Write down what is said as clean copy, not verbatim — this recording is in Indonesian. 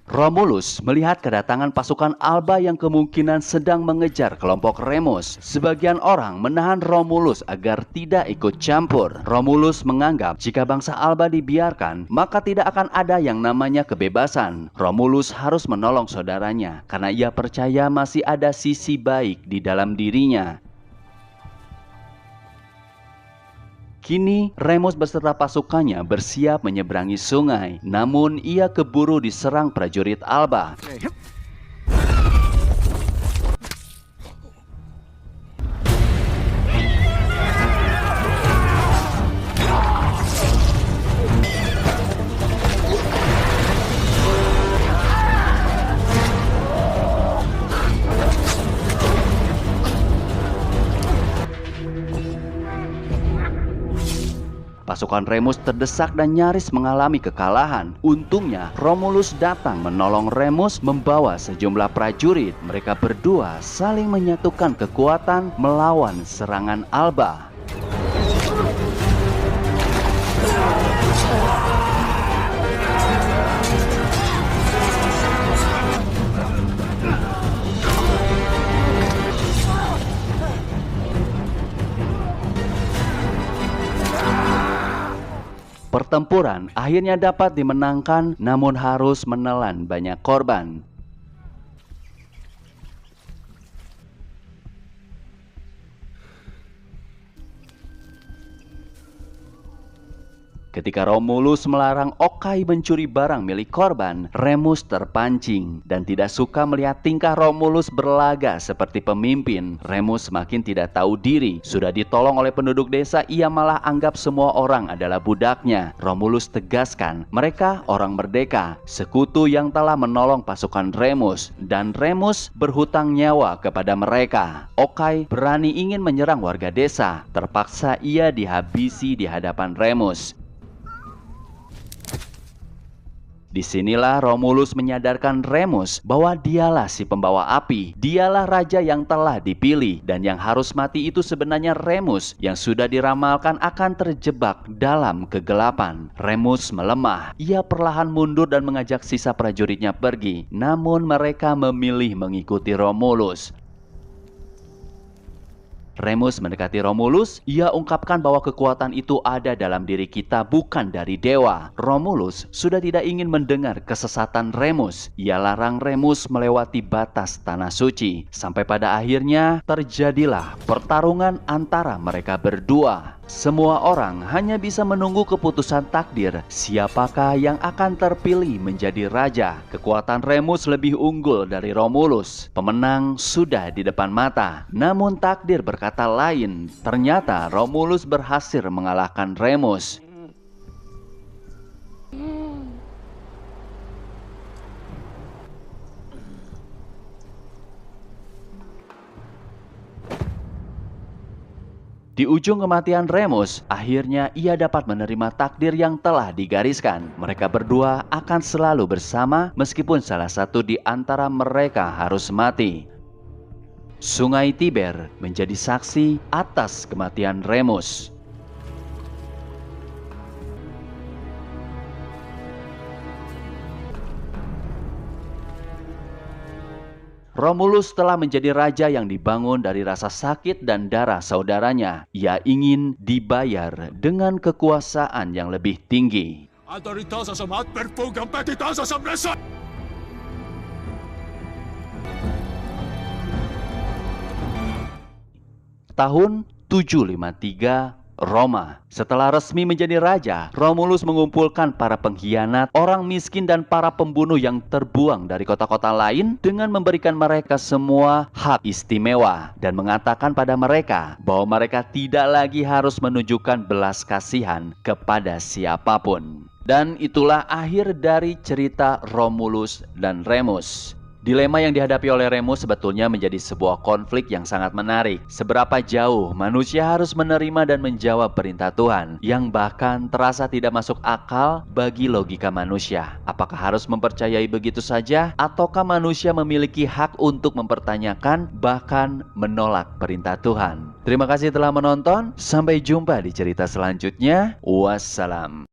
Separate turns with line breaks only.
Romulus melihat kedatangan pasukan Alba yang kemungkinan sedang mengejar kelompok Remus. Sebagian orang menahan Romulus agar tidak ikut campur. Romulus menganggap jika bangsa Alba dibiarkan, maka tidak akan ada yang namanya kebebasan. Romulus harus menolong saudaranya karena ia percaya masih ada sisi baik di dalam dirinya. Kini Remus beserta pasukannya bersiap menyeberangi sungai. Namun ia keburu diserang prajurit Alba. Pasukan Remus terdesak dan nyaris mengalami kekalahan. Untungnya Romulus datang menolong Remus membawa sejumlah prajurit. Mereka berdua saling menyatukan kekuatan melawan serangan Alba. Pertempuran akhirnya dapat dimenangkan, namun harus menelan banyak korban. Ketika Romulus melarang Okai mencuri barang milik korban, Remus terpancing dan tidak suka melihat tingkah Romulus berlaga seperti pemimpin. Remus makin tidak tahu diri. Sudah ditolong oleh penduduk desa, ia malah anggap semua orang adalah budaknya. Romulus tegaskan, mereka orang merdeka, sekutu yang telah menolong pasukan Remus, dan Remus berhutang nyawa kepada mereka. Okai berani ingin menyerang warga desa. Terpaksa ia dihabisi di hadapan Remus. Disinilah Romulus menyadarkan Remus bahwa dialah si pembawa api, dialah raja yang telah dipilih, dan yang harus mati itu sebenarnya Remus yang sudah diramalkan akan terjebak dalam kegelapan. Remus melemah, ia perlahan mundur dan mengajak sisa prajuritnya pergi, namun mereka memilih mengikuti Romulus. Remus mendekati Romulus, ia ungkapkan bahwa kekuatan itu ada dalam diri kita, bukan dari dewa. Romulus sudah tidak ingin mendengar kesesatan Remus. Ia larang Remus melewati batas tanah suci. Sampai pada akhirnya terjadilah pertarungan antara mereka berdua. Semua orang hanya bisa menunggu keputusan takdir, siapakah yang akan terpilih menjadi raja. Kekuatan Remus lebih unggul dari Romulus. Pemenang sudah di depan mata. Namun takdir berkata lain. Ternyata Romulus berhasil mengalahkan Remus. Di ujung kematian Remus, akhirnya ia dapat menerima takdir yang telah digariskan. Mereka berdua akan selalu bersama meskipun salah satu di antara mereka harus mati. Sungai Tiber menjadi saksi atas kematian Remus. Romulus telah menjadi raja yang dibangun dari rasa sakit dan darah saudaranya. Ia ingin dibayar dengan kekuasaan yang lebih tinggi. Tahun 753 Roma. Setelah resmi menjadi raja, Romulus mengumpulkan para pengkhianat, orang miskin dan para pembunuh yang terbuang dari kota-kota lain dengan memberikan mereka semua hak istimewa dan mengatakan pada mereka bahwa mereka tidak lagi harus menunjukkan belas kasihan kepada siapapun. Dan itulah akhir dari cerita Romulus dan Remus. Dilema yang dihadapi oleh Remus sebetulnya menjadi sebuah konflik yang sangat menarik. Seberapa jauh manusia harus menerima dan menjawab perintah Tuhan yang bahkan terasa tidak masuk akal bagi logika manusia. Apakah harus mempercayai begitu saja ataukah manusia memiliki hak untuk mempertanyakan bahkan menolak perintah Tuhan? Terima kasih telah menonton. Sampai jumpa di cerita selanjutnya. Wassalam.